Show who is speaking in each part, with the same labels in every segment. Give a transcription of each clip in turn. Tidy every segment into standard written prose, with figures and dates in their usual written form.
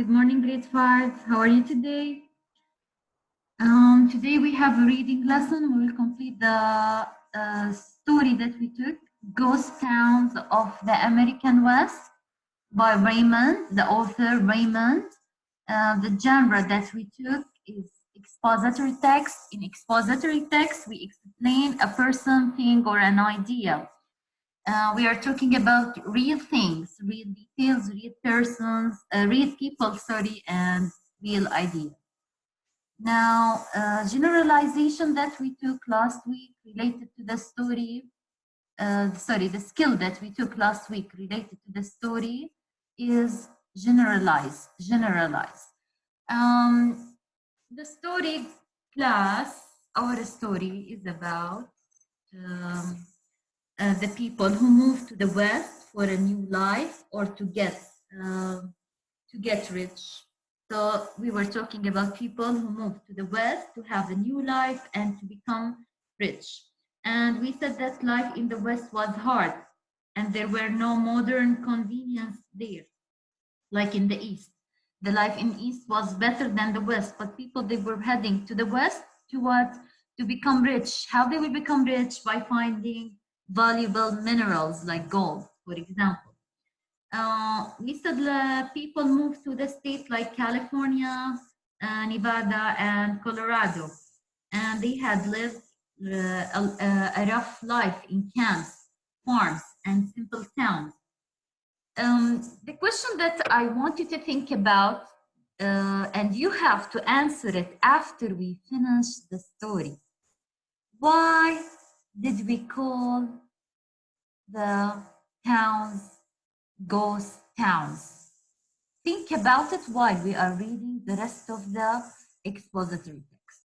Speaker 1: Good morning, grade 5. How are you today? Today we have a reading lesson. We will complete the story that we took, Ghost Towns of the American West by Raymond, the author Raymond. The genre that we took is expository text. In expository text, we explain a person, thing, or an idea. We are talking about real things, real details, real persons, real people, and real ideas. Now, generalization that we took last week related to the story, the skill that we took last week related to the story is generalize. The story class, our story is about the people who move to the West for a new life or to get rich. So we were talking about people who moved to the West to have a new life and to become rich. And we said that life in the West was hard and there were no modern convenience there, like in the East. The life in East was better than the West, but people, they were heading to the West to what? To become rich. How they will become rich? By finding valuable minerals like gold, for example. We said people moved to the states like California, Nevada, and Colorado, and they had lived a rough life in camps, farms, and simple towns. The question that I want you to think about, and you have to answer it after we finish the story. Why did we call the towns ghost towns? Think about it while we are reading the rest of the expository text.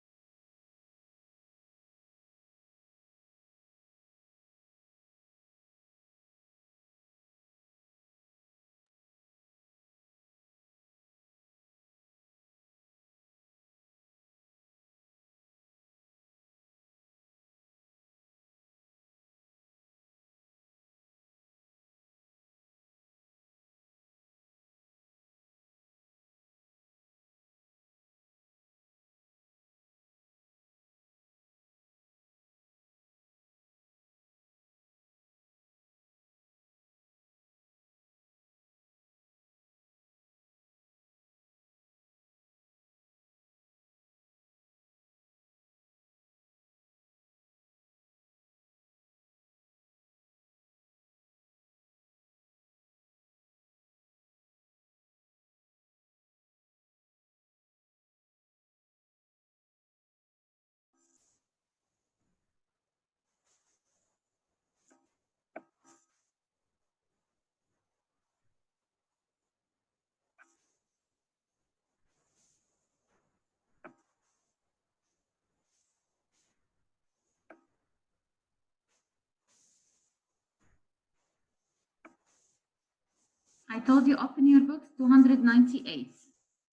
Speaker 1: I told you open your books, 298,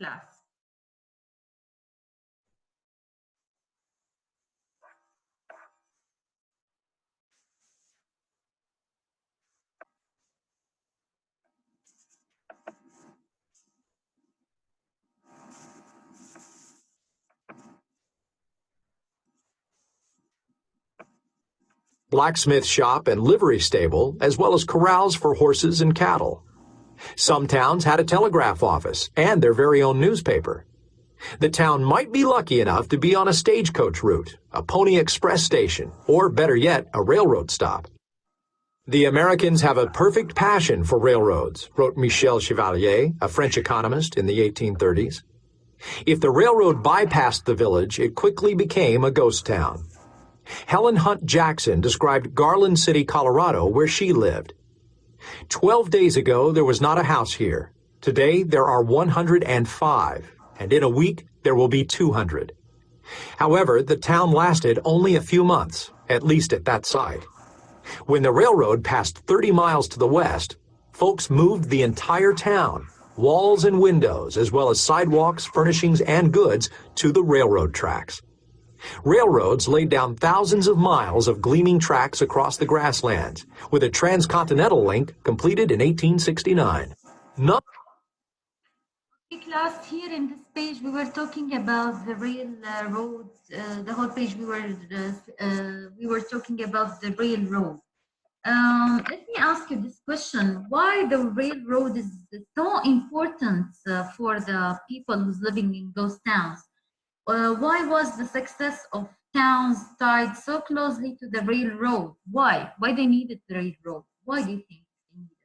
Speaker 1: class.
Speaker 2: Blacksmith shop and livery stable, as well as corrals for horses and cattle. Some towns had a telegraph office and their very own newspaper. The town might be lucky enough to be on a stagecoach route, a pony express station, or better yet, a railroad stop. The Americans have a perfect passion for railroads, wrote Michel Chevalier, a French economist in the 1830s. If the railroad bypassed the village, it quickly became a ghost town. Helen Hunt Jackson described Garland City, Colorado, where she lived. 12 days ago, there was not a house here. Today, there are 105, and in a week, there will be 200. However, the town lasted only a few months, at least at that site. When the railroad passed 30 miles to the west, folks moved the entire town, walls and windows, as well as sidewalks, furnishings, and goods, to the railroad tracks. Railroads laid down thousands of miles of gleaming tracks across the grasslands, with a transcontinental link completed in 1869.
Speaker 1: Class, here in this page, we were talking about the railroad. The whole page we were talking about the railroad. Let me ask you this question: why the railroad is so important for the people who's living in those towns? Why was the success of towns tied so closely to the railroad? Why? Why they needed the railroad? Why do you think they needed?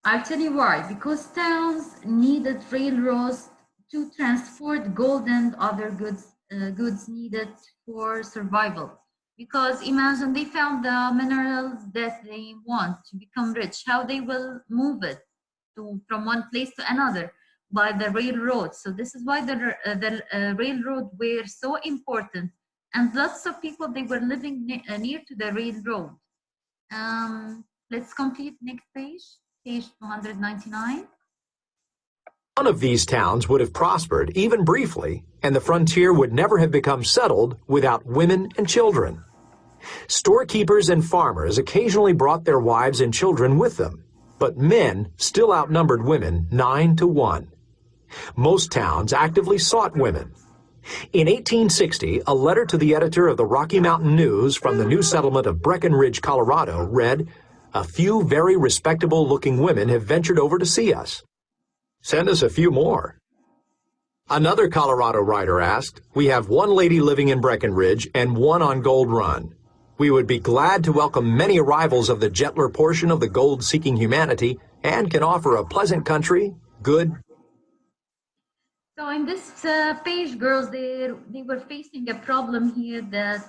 Speaker 1: I'll tell you why. Because towns needed railroads to transport gold and other goods needed for survival. Because imagine they found the minerals that they want to become rich. How they will move it from one place to another by the railroad. So this is why the railroad were so important, and lots of people they were living near to the railroad. Let's complete next page, page 299.
Speaker 2: None of these towns would have prospered, even briefly, and the frontier would never have become settled without women and children. Storekeepers and farmers occasionally brought their wives and children with them, but men still outnumbered women 9 to 1. Most towns actively sought women. In 1860, a letter to the editor of the Rocky Mountain News from the new settlement of Breckenridge, Colorado, read, "A few very respectable-looking women have ventured over to see us. Send us a few more." Another Colorado writer asked, "We have one lady living in Breckenridge and one on Gold Run. We would be glad to welcome many arrivals of the gentler portion of the gold-seeking humanity and can offer a pleasant country, good."
Speaker 1: So in this page, girls, they were facing a problem here that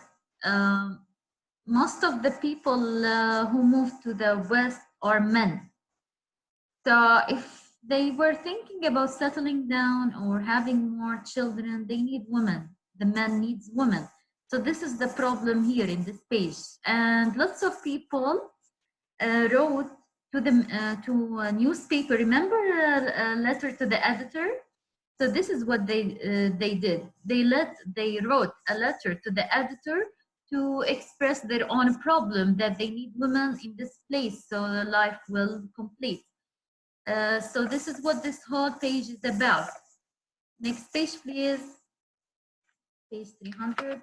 Speaker 1: most of the people who moved to the West are men. So if they were thinking about settling down or having more children, they need women. The man needs women. So this is the problem here in this page. And lots of people wrote to a newspaper. Remember a letter to the editor? So this is what they did. They wrote a letter to the editor to express their own problem that they need women in this place so the life will complete. So this is what this whole page is about. Next page, please. Page 300.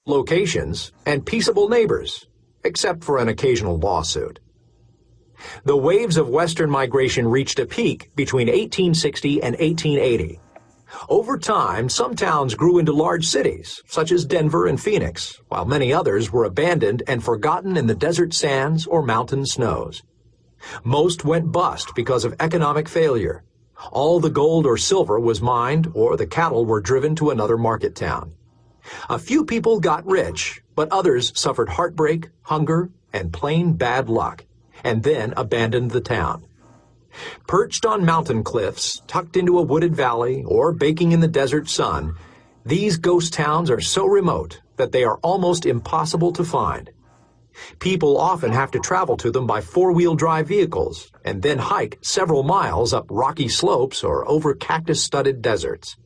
Speaker 2: Locations and peaceable neighbors, except for an occasional lawsuit. The waves of Western migration reached a peak between 1860 and 1880. Over time, some towns grew into large cities, such as Denver and Phoenix, while many others were abandoned and forgotten in the desert sands or mountain snows. Most went bust because of economic failure. All the gold or silver was mined, or the cattle were driven to another market town. A few people got rich, but others suffered heartbreak, hunger, and plain bad luck, and then abandoned the town. Perched on mountain cliffs, tucked into a wooded valley, or baking in the desert sun, these ghost towns are so remote that they are almost impossible to find. People often have to travel to them by four-wheel drive vehicles and then hike several miles up rocky slopes or over cactus-studded deserts.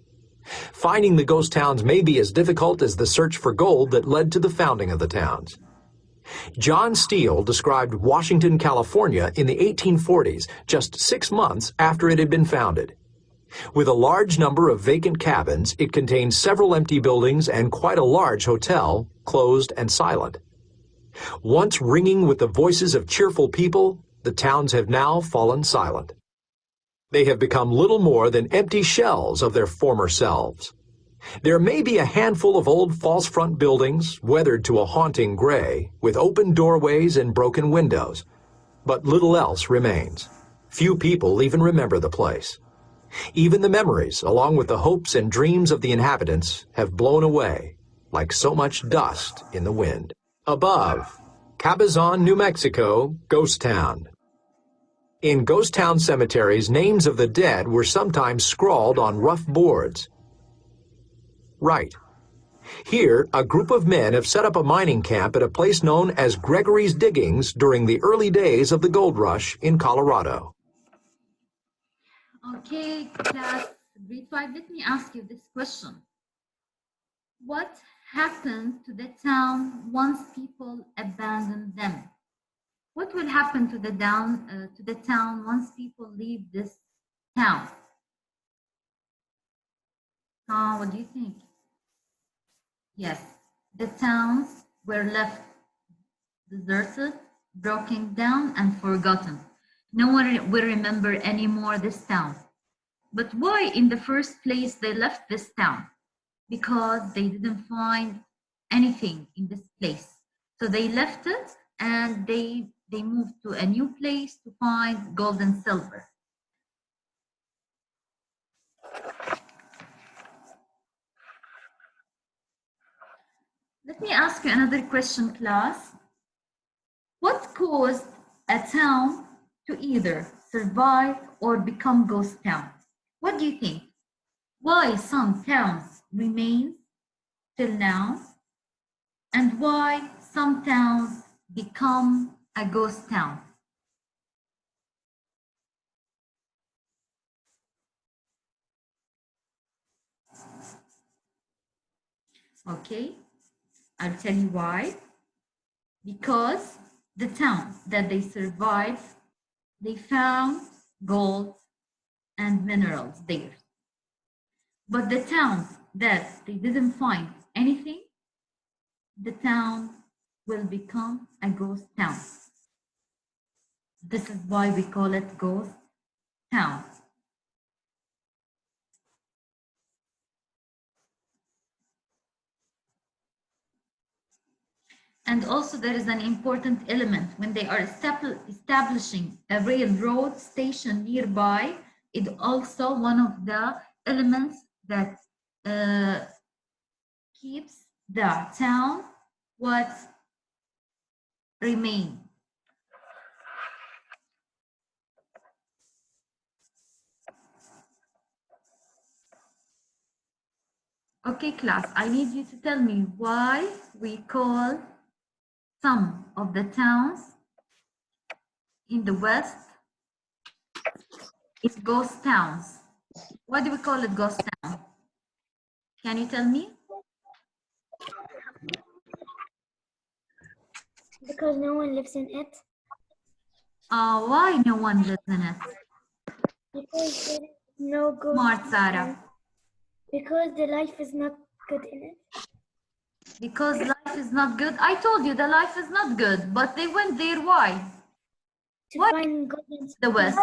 Speaker 2: Finding the ghost towns may be as difficult as the search for gold that led to the founding of the towns. John Steele described Washington, California in the 1840s, just 6 months after it had been founded. With a large number of vacant cabins, it contained several empty buildings and quite a large hotel, closed and silent. Once ringing with the voices of cheerful people, the towns have now fallen silent. They have become little more than empty shells of their former selves. There may be a handful of old false front buildings, weathered to a haunting gray, with open doorways and broken windows. But little else remains. Few people even remember the place. Even the memories, along with the hopes and dreams of the inhabitants, have blown away, like so much dust in the wind. Above, Cabazon, New Mexico, Ghost Town. In ghost town cemeteries, names of the dead were sometimes scrawled on rough boards. Right. Here, a group of men have set up a mining camp at a place known as Gregory's Diggings during the early days of the gold rush in Colorado.
Speaker 1: Okay, class, So grade 5, let me ask you this question. What happened to the town once people abandoned them? What will happen to the town once people leave this town? What do you think? Yes, the towns were left deserted, broken down, and forgotten. No one will remember anymore this town. But why in the first place they left this town? Because they didn't find anything in this place. So they left it and they moved to a new place to find gold and silver. Let me ask you another question, class. What caused a town to either survive or become ghost town? What do you think? Why some towns remain till now, and why some towns become a ghost town? Okay, I'll tell you why. Because the towns that they survived, they found gold and minerals there. But the towns that they didn't find anything, the town will become a ghost town. This is why we call it ghost town. And also there is an important element when they are establishing a railroad station nearby. It also one of the elements that keeps the town what remain. Okay, class, I need you to tell me why we call some of the towns in the West is ghost towns. Why do we call it ghost town? Can you tell me?
Speaker 3: Because no one lives in it.
Speaker 1: Why no one lives in it?
Speaker 3: Because there is no good.
Speaker 1: Smart, Sarah.
Speaker 3: Because the life is not good in it.
Speaker 1: Because life is not good. I told you the life is not good, but they went there. Why?
Speaker 3: To
Speaker 1: Why
Speaker 3: find gold and
Speaker 1: the West?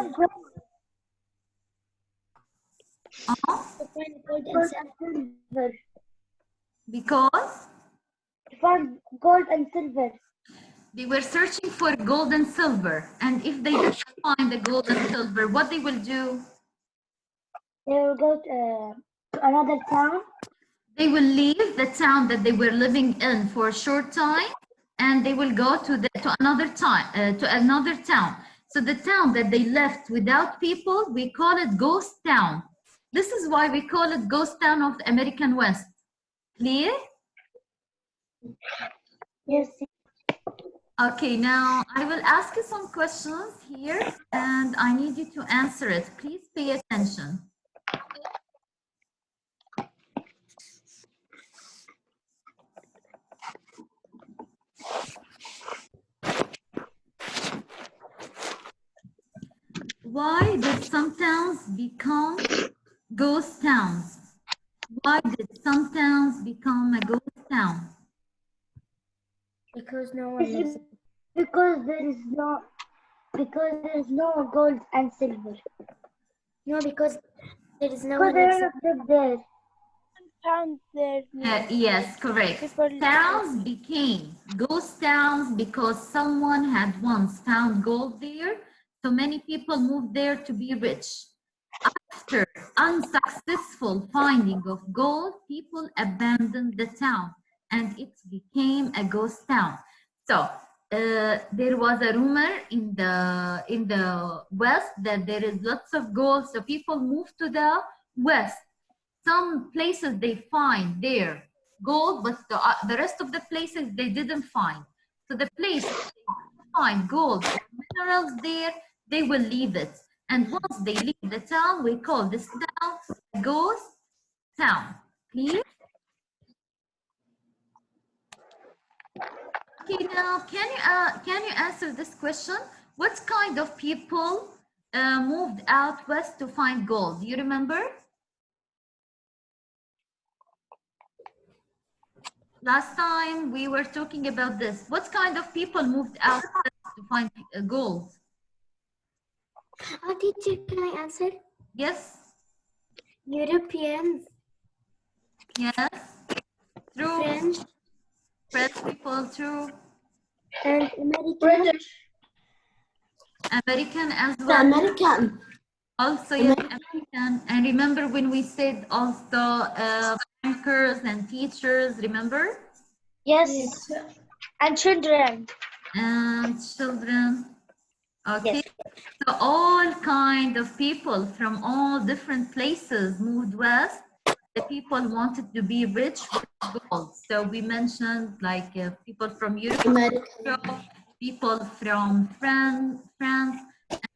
Speaker 3: To find gold and silver.
Speaker 1: Because
Speaker 3: To find gold and silver.
Speaker 1: they were searching for gold and silver, and if they didn't find the gold and silver, what they will do?
Speaker 3: They will go to another town.
Speaker 1: They will leave the town that they were living in for a short time, and they will go to another town. So the town that they left without people, we call it ghost town. This is why we call it ghost town of the American West. Clear?
Speaker 3: Yes.
Speaker 1: Okay, now I will ask you some questions here, and I need you to answer it. Please pay attention. Why did some towns become ghost towns? Why did some towns become a ghost town?
Speaker 3: Because no one lives. Because there is no gold and silver. No, because there is no one lives there. Found there.
Speaker 1: Yes, correct. Towns became ghost towns because someone had once found gold there, so many people moved there to be rich. After unsuccessful finding of gold, people abandoned the town and it became a ghost town. So there was a rumor in the West that there is lots of gold, so people moved to the West. Some places they find there gold, but the rest of the places they didn't find. So the place they find gold or minerals there, they will leave it. And once they leave the town, we call this town a ghost town. Clear? Okay, now can you answer this question? What kind of people moved out west to find gold? Do you remember? Last time we were talking about this. What kind of people moved out west to find gold?
Speaker 3: Teacher, can I answer?
Speaker 1: Yes.
Speaker 3: Europeans.
Speaker 1: Yes. True.
Speaker 3: French.
Speaker 1: French people, true.
Speaker 3: And American.
Speaker 1: American as well.
Speaker 3: American.
Speaker 1: Also, yes, American. And remember when we said also bankers and teachers, remember?
Speaker 3: Yes. And children.
Speaker 1: And children. Okay.
Speaker 3: Yes.
Speaker 1: So all kind of people from all different places moved west. The people wanted to be rich with gold. So we mentioned like people from Europe, people from France,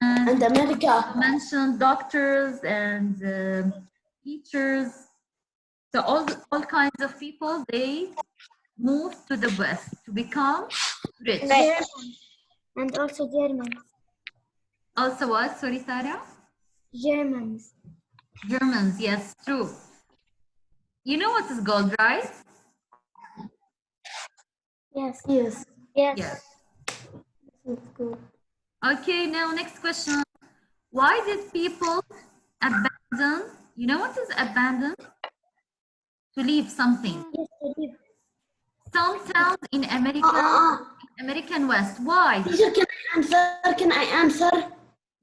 Speaker 1: and America. We mentioned doctors and teachers. So all kinds of people, they moved to the west to become rich.
Speaker 3: Right. And also Germans.
Speaker 1: Also what? Sorry, Sarah?
Speaker 3: Germans.
Speaker 1: Germans, yes, true. You know what is gold, right?
Speaker 3: Yes. Yes. Yes.
Speaker 1: Yes.
Speaker 3: That's good.
Speaker 1: Okay, now next question. Why did people abandon? You know what is abandon? To leave something.
Speaker 3: Yes, I do.
Speaker 1: Some towns in America, American West. Why?
Speaker 3: Teacher, can I answer? Can I answer?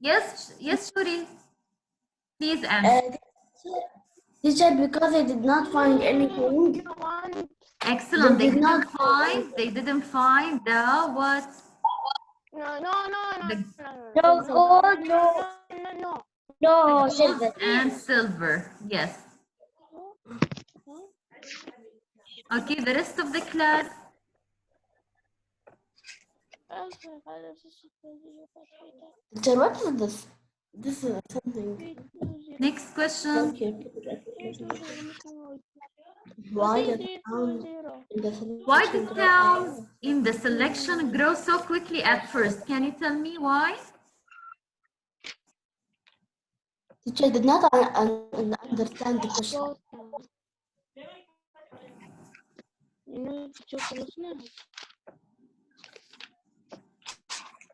Speaker 1: Yes, yes, Shuri. Please answer.
Speaker 3: Teacher, because I did not find anything.
Speaker 1: Excellent. They didn't find the what?
Speaker 3: No gold, no silver.
Speaker 1: And silver. Yes. Okay, the rest of the class.
Speaker 3: Teacher, what is this? This is something.
Speaker 1: Next question.
Speaker 3: Why did
Speaker 1: towns in the selection grow so quickly at first? Can you tell me why?
Speaker 3: Teacher, I did not understand the question.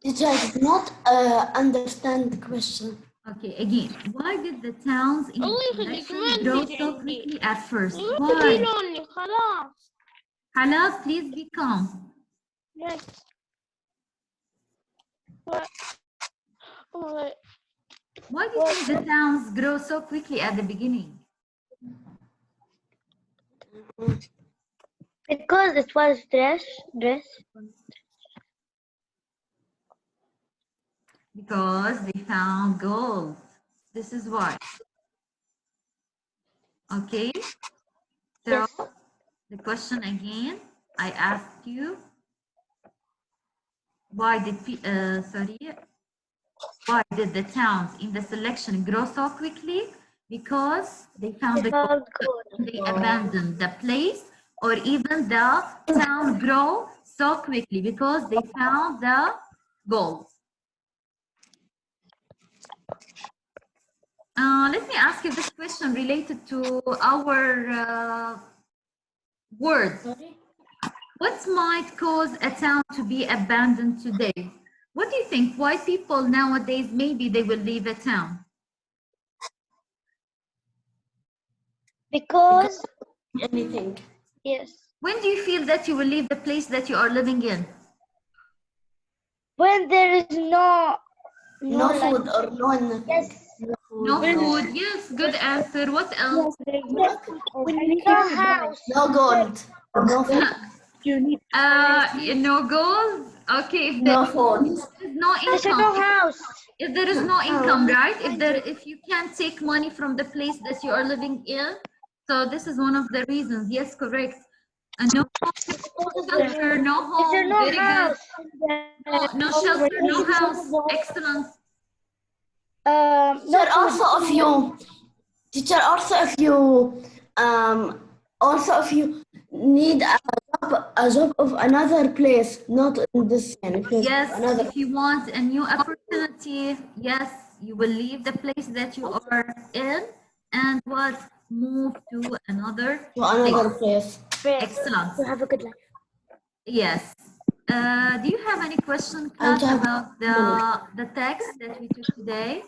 Speaker 3: Teacher, I did not understand the question.
Speaker 1: Okay, again, why did the towns in the selection grow so quickly at first? Why? Halas, please be calm.
Speaker 4: Yes.
Speaker 1: Why do you think the towns grow so quickly at the beginning?
Speaker 3: Because it was dress.
Speaker 1: Because they found gold. This is why. Okay. So
Speaker 3: Yes.
Speaker 1: the question again, I asked you, why did the towns in the selection grow so quickly? Because they found the gold. They abandoned the place, or even the town grow so quickly because they found the gold. Let me ask you this question related to our words. What might cause a town to be abandoned today? What do you think? Why people nowadays, maybe they will leave a town?
Speaker 3: Because anything. Yes.
Speaker 1: When do you feel that you will leave the place that you are living in?
Speaker 3: When there is no food
Speaker 4: or no.
Speaker 3: Yes.
Speaker 1: No food. Yes, good answer. What else?
Speaker 3: No house.
Speaker 4: No gold. No food.
Speaker 1: No gold. Okay. If
Speaker 4: No phone.
Speaker 1: there is no
Speaker 3: There's no
Speaker 1: income.
Speaker 3: house.
Speaker 1: If there is no income, right? If you can't take money from the place that you are living in, so this is one of the reasons. Yes, correct. No shelter, no home.
Speaker 3: There's no
Speaker 1: Very
Speaker 3: house.
Speaker 1: good. No shelter, no house. Excellent.
Speaker 3: No
Speaker 4: Sir, also of you. Teacher, also if you need a job of another place, not in this if you
Speaker 1: Yes,
Speaker 4: another
Speaker 1: if you want a new opportunity, yes, you will leave the place that you are in and what move to another place.
Speaker 4: place.
Speaker 1: Excellent.
Speaker 3: To have a good life.
Speaker 1: Yes. Do you have any question,
Speaker 4: And
Speaker 1: class,
Speaker 4: to have
Speaker 1: about the text that we took today?